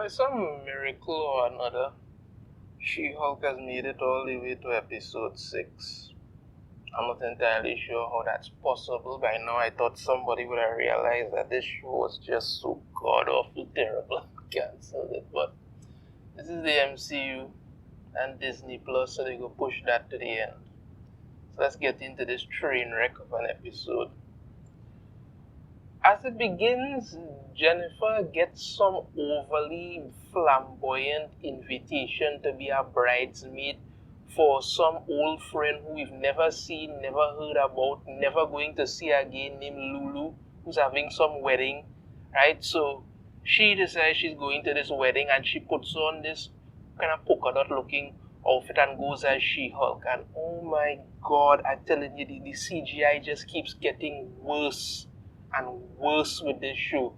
By some miracle or another, She-Hulk has made it all the way to episode 6. I'm not entirely sure how that's possible. By now, I thought somebody would have realized that this show was just so god-awful terrible. Cancelled it, but this is the MCU and Disney Plus, so they go push that to the end. So let's get into this train wreck of an episode. As it begins, Jennifer gets some overly flamboyant invitation to be a bridesmaid for some old friend who we've never seen, never heard about, never going to see again, named Lulu, who's having some wedding, right? So she decides she's going to this wedding and she puts on this kind of polka dot looking outfit and goes as She-Hulk. And oh my god, I'm telling you, the CGI just keeps getting worse and worse with this show.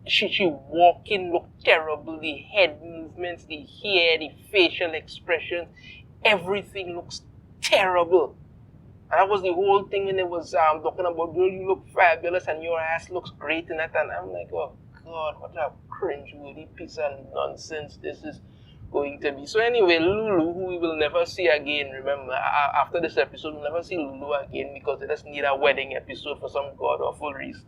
She walking look terrible, the head movements, the hair, the facial expressions, everything looks terrible. And that was the whole thing when it was talking about, girl, you look fabulous and your ass looks great in that. And I'm like, oh god, what a cringe-worthy piece of nonsense this is going to be. So anyway, Lulu, who we will never see again, remember, after this episode, we'll never see Lulu again because they just need a wedding episode for some god-awful reason,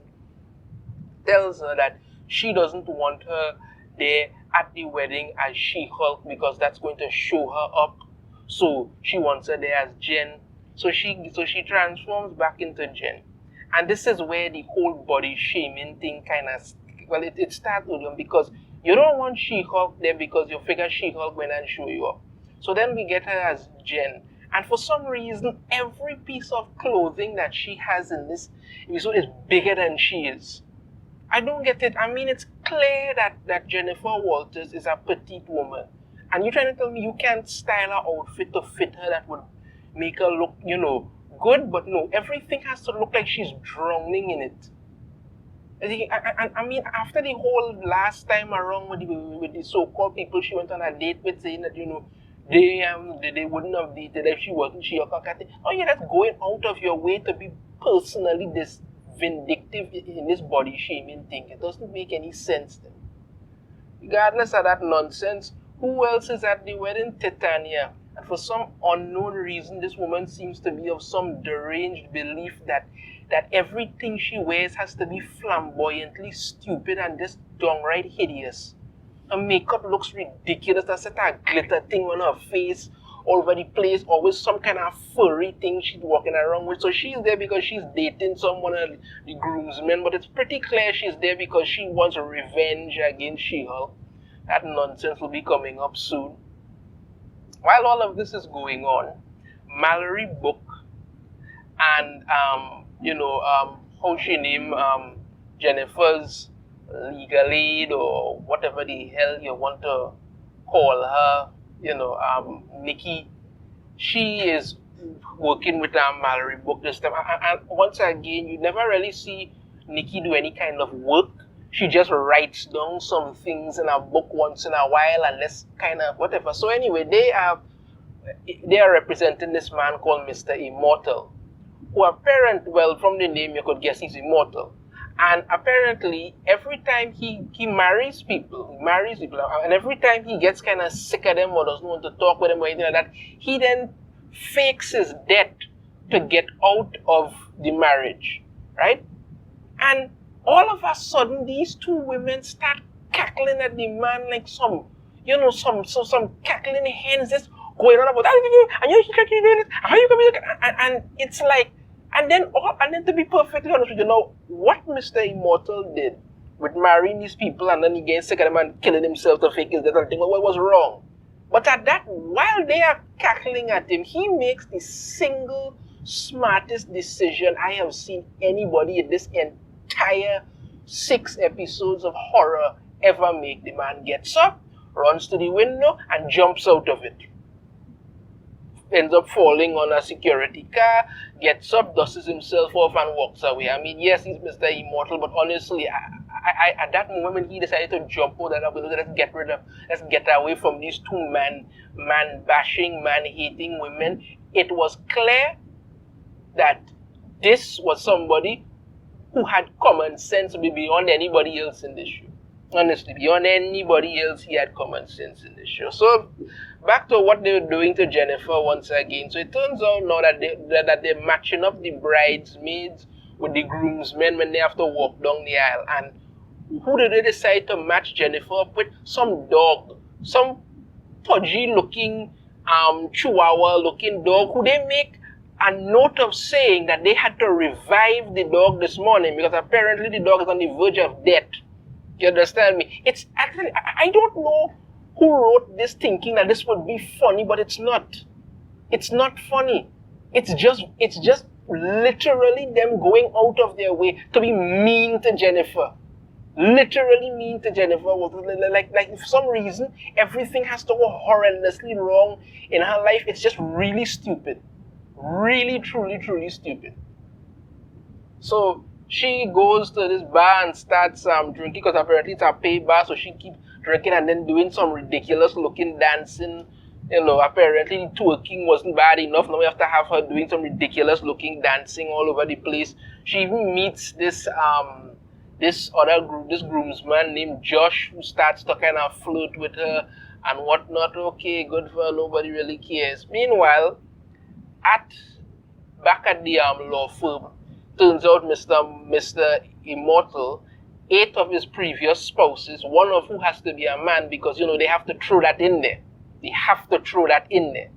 tells her that she doesn't want her there at the wedding as She-Hulk because that's going to show her up. So she wants her there as Jen. So she transforms back into Jen. And this is where the whole body shaming thing kind of, well, it starts with them because you don't want She-Hulk there because you figure She-Hulk went and show you up. So then we get her as Jen. And for some reason, every piece of clothing that she has in this episode is bigger than she is. I don't get it. I mean, it's clear that Jennifer Walters is a petite woman. And you're trying to tell me you can't style her outfit to fit her that would make her look, good? But no, everything has to look like she's drowning in it. I mean, after the whole last time around with the so-called people she went on a date with, saying that, they wouldn't have dated if she wasn't She-Hulk. Oh yeah, that's going out of your way to be personally this vindictive in this body shaming thing. It doesn't make any sense then. Regardless of that nonsense, who else is at the wedding? Titania. And for some unknown reason, this woman seems to be of some deranged belief that everything she wears has to be flamboyantly stupid and just downright hideous. Her makeup looks ridiculous. There's such a glitter thing on her face all over the place, always some kind of furry thing she's walking around with. So she's there because she's dating someone of the groomsmen, but it's pretty clear she's there because she wants revenge against She-Hulk. That nonsense will be coming up soon. While all of this is going on, Mallory Book and how she named Jennifer's legal aid or whatever the hell you want to call her, Nikki, she is working with Mallory Book this time. And once again, you never really see Nikki do any kind of work. She just writes down some things in a book once in a while and this kind of whatever. So anyway, they are representing this man called Mr. Immortal, who well, from the name you could guess he's immortal. And apparently, every time he marries people, and every time he gets kind of sick of them or doesn't want to talk with them or anything like that, he then fakes his death to get out of the marriage, right? And all of a sudden, these two women start cackling at the man like some cackling hens just going on about, and you doing it, how you coming? And it's like, and then to be perfectly honest with you, what Mr. Immortal did with marrying these people and then he gets sick of them and killing himself to fake his death and think, well, what was wrong? But at that, while they are cackling at him, he makes the single smartest decision I have seen anybody in this entire 6 episodes of horror ever make. The man gets up, runs to the window, and jumps out of it. Ends up falling on a security car, gets up, dusts himself off, and walks away. I mean, yes, he's Mr. Immortal, but honestly, I at that moment when he decided to jump out that window, let's get away from these two man-bashing, man-hating women, it was clear that this was somebody who had common sense beyond anybody else in this show. Honestly, beyond anybody else, he had common sense in this show. So, back to what they were doing to Jennifer once again. So, it turns out now that they're matching up the bridesmaids with the groomsmen when they have to walk down the aisle. And who did they decide to match Jennifer up with? Some dog. Some pudgy looking, chihuahua looking dog who they make a note of saying that they had to revive the dog this morning because apparently the dog is on the verge of death. You understand me? It's actually, I don't know who wrote this thinking that this would be funny, but it's not. It's not funny. It's just literally them going out of their way to be mean to Jennifer. Literally mean to Jennifer. Like for some reason, everything has to go horrendously wrong in her life. It's just really stupid. Really, truly, truly stupid. So she goes to this bar and starts drinking because apparently it's a pay bar, so she keeps drinking and then doing some ridiculous looking dancing. You know, apparently twerking wasn't bad enough. Now we have to have her doing some ridiculous looking dancing all over the place. She even meets this groomsman named Josh who starts to kind of flirt with her and whatnot. Okay, good for her, nobody really cares. Meanwhile, back at the law firm, turns out Mr. Immortal, 8 of his previous spouses, one of who has to be a man because, you know, they have to throw that in there. They have to throw that in there,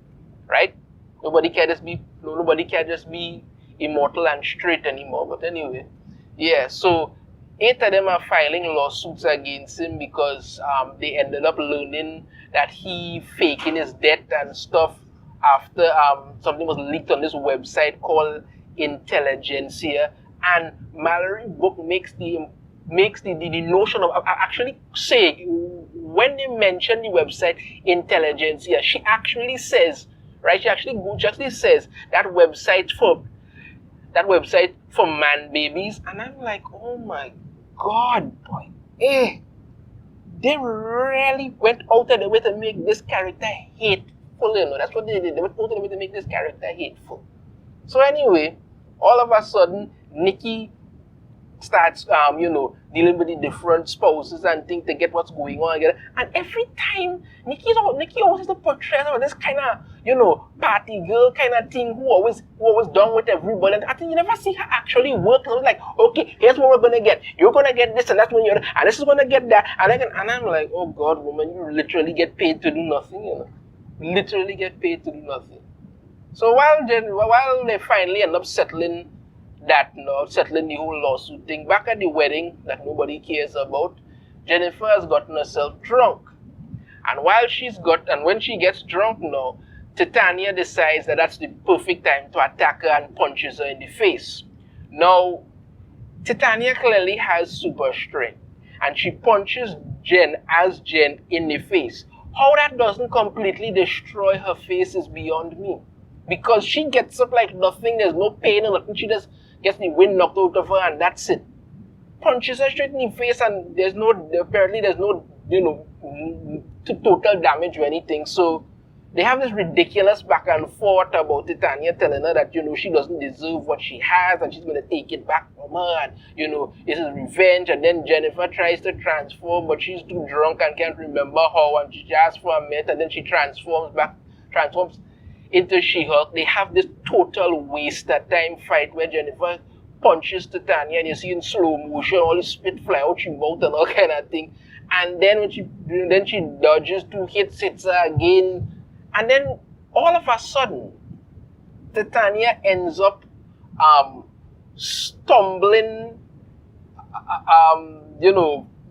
right? Nobody can just be immortal and straight anymore. But anyway, yeah, so 8 of them are filing lawsuits against him because they ended up learning that he faking his death and stuff after something was leaked on this website called Intelligentsia, and Mallory book makes the notion of actually say when they mention the website Intelligentsia, she actually says, right? She actually says that website for man babies, and I'm like, oh my God, boy, they really went out of the way to make this character hateful. You know, that's what they did. They went out of the way to make this character hateful. So anyway, all of a sudden, Nikki starts, dealing with the different spouses and things to get what's going on again. And every time, Nikki always has to portray her this kind of, party girl kind of thing who always done with everybody. And I think you never see her actually work. It's like, okay, here's what we're gonna get. You're gonna get this, and that's when and this is gonna get that. And I'm like, oh God, woman, you literally get paid to do nothing, you know. Literally get paid to do nothing. So while they finally end up settling the whole lawsuit thing, back at the wedding that nobody cares about, Jennifer has gotten herself drunk. And when she gets drunk now, Titania decides that that's the perfect time to attack her and punches her in the face. Now, Titania clearly has super strength, and she punches Jen in the face. How that doesn't completely destroy her face is beyond me. Because she gets up like nothing, there's no pain or nothing, she just gets the wind knocked out of her and that's it. Punches her straight in the face and there's no total damage or anything. So they have this ridiculous back and forth about Titania telling her that, she doesn't deserve what she has and she's going to take it back from her and, this is revenge. And then Jennifer tries to transform, but she's too drunk and can't remember how, and she asks for a minute and then she transforms into She-Hulk. They have this total waste of time fight where Jennifer punches Titania and you see in slow motion all the spit fly out she mouth and all kind of thing. And then when she dodges 2 hits, hits her again. And then all of a sudden, Titania ends up stumbling,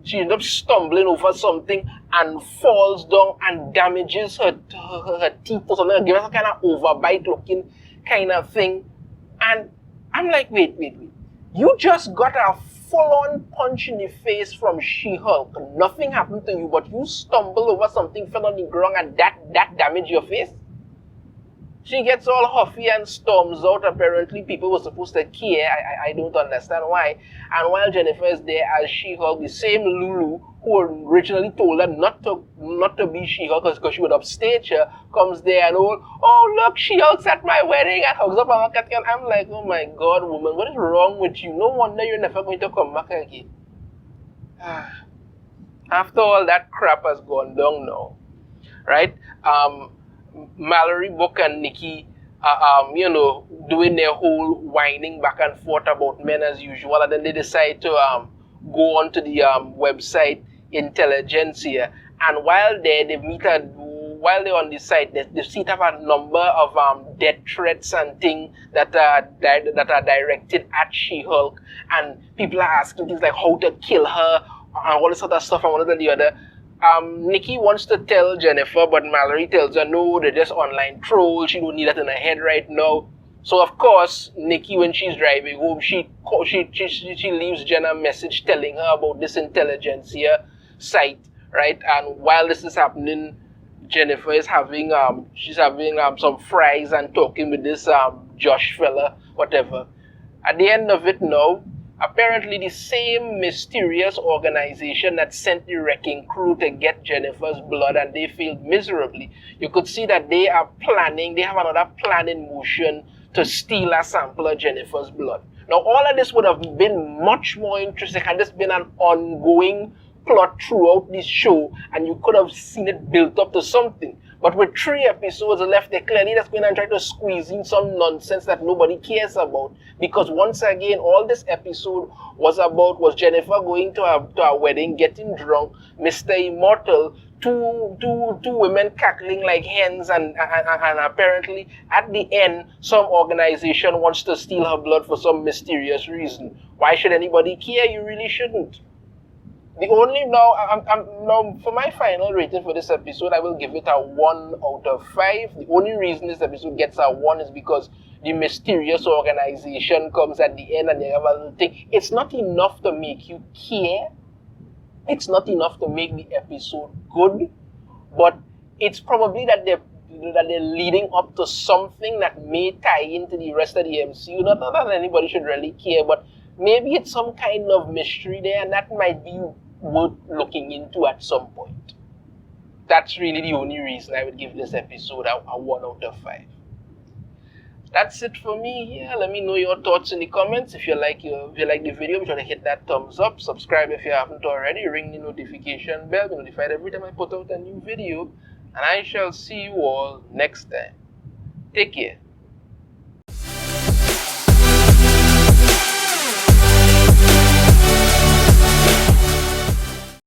she ends up stumbling over something and falls down and damages her teeth or something, gives her kind of overbite looking kind of thing. And I'm like, wait. You just got a full-on punch in the face from She-Hulk. Nothing happened to you, but you stumbled over something, fell on the ground, and that damaged your face? She gets all huffy and storms out. Apparently, people were supposed to care. I don't understand why. And while Jennifer is there as She-Hulk, the same Lulu who originally told her not to be She-Hulk because she would upstage her, comes there and oh look, She-Hulk's at my wedding and hugs up on her. And I'm like, oh my God, woman, what is wrong with you? No wonder you're never going to come back again. After all that crap has gone down now, right? Mallory, Book, and Nikki, doing their whole whining back and forth about men as usual, and then they decide to go onto the website Intelligentsia, and while there, they meet a while they're on the site, they see have a number of death threats and things that are directed at She-Hulk, and people are asking things like how to kill her and all this other stuff and one and the other. Nikki wants to tell Jennifer, but Mallory tells her no, they're just online trolls. She don't need that in her head right now. So of course, Nikki, when she's driving home, she leaves Jen a message telling her about this Intelligentsia site, right? And while this is happening, Jennifer is having some fries and talking with this Josh fella, whatever. At the end of it now, apparently the same mysterious organization that sent the wrecking crew to get Jennifer's blood, and they failed miserably. You could see that they have another plan in motion to steal a sample of Jennifer's blood. Now all of this would have been much more interesting had this been an ongoing plot throughout this show, and you could have seen it built up to something. But with 3 episodes left, they clearly just going and trying to squeeze in some nonsense that nobody cares about. Because once again, all this episode was Jennifer going to a wedding, getting drunk, Mr. Immortal, two women cackling like hens, and apparently at the end, some organization wants to steal her blood for some mysterious reason. Why should anybody care? You really shouldn't. The only now for my final rating for this episode, I will give it a 1 out of 5. The only reason this episode gets a 1 is because the mysterious organization comes at the end and they have a little thing. It's not enough to make you care. It's not enough to make the episode good, but it's probably that they're leading up to something that may tie into the rest of the MCU. Not that anybody should really care, but maybe it's some kind of mystery there, and that might be worth looking into at some point. That's really the only reason I would give this episode a 1 out of 5. That's it for me. Yeah, let me know your thoughts in the comments. If you like the video, be sure to hit that thumbs up. Subscribe if you haven't already. Ring the notification bell. Be notified every time I put out a new video. And I shall see you all next time. Take care.